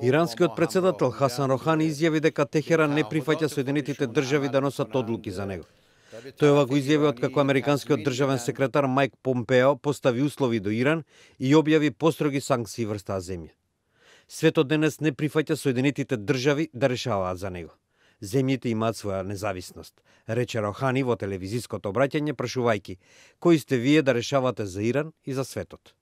Иранскиот председател Хасан Рохани изјави дека Техеран не прифаќа Соединетите држави да носат одлуки за него. Тој ова го изјави откако американскиот државен секретар Мајк Помпео постави услови до Иран и објави построги санкции врз таа земја. Светот денес не прифаќа Соединетите држави да решаваат за него. Земјите имаат своја независност, рече Рохани во телевизиското обраќање прашувајќи кои сте вие да решавате за Иран и за светот.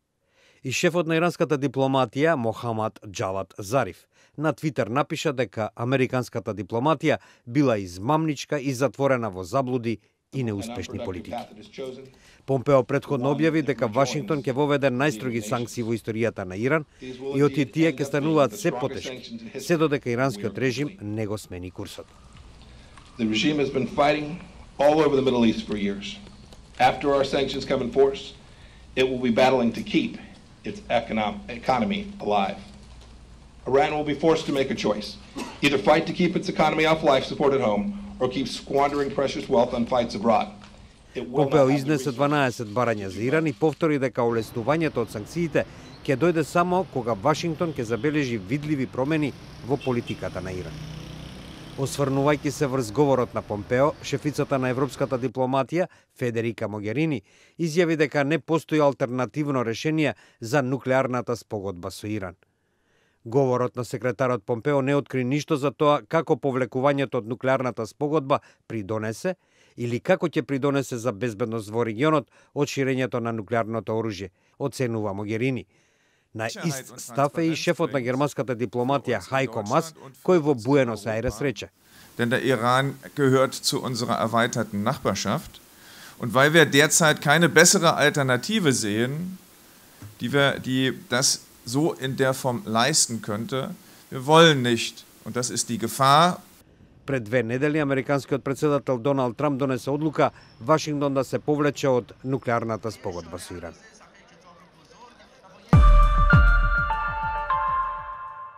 И шефот на иранската дипломатија Мохамад Џавад Зариф на Твитер напиша дека американската дипломатија била измамничка и затворена во заблуди и неуспешни политики. Помпео претходно објави дека Вашингтон ќе воведе најстроги санкции во историјата на Иран и оти тие ќе стануваат се потешки, се додека иранскиот режим не го смени курсот. The regime has been fighting all over the Middle East for years. After our sanctions come in force, it will be battling to keep its economy alive. Iran will be forced to make a choice. Either fight to keep its economy off life support at home or keep squandering precious wealth on fights abroad. Помпео изнесе 12 барања за Иран и повтори дека олеснувањето од санкциите ќе дојде само кога Вашингтон ќе забележи видливи промени во политиката на Иран. Осврнувајќи се врз говорот на Помпео, шефицата на европската дипломатија Федерика Могерини изјави дека не постои алтернативно решение за нуклеарната спогодба со Иран. Говорот на секретарот Помпео не откри ништо за тоа како повлекувањето од нуклеарната спогодба придонесе или како ќе придонесе за безбедност во регионот од ширењето на нуклеарното оружје, оценува Могерини. На ист став е и шефот на германската дипломатија Хайко Мас, кој во Буенос Ајрес рече. Denn der Iran gehört zu unserer erweiterten Nachbarschaft. Und weil wir derzeit keine bessere Alternative sehen, die das so in der Form leisten könnte, wir wollen nicht, und das ist die Gefahr. Пред 2 недели американскиот председател Доналд Трамп донесе одлука Вашингтон да се повлече од нуклеарната спогодба со Иран.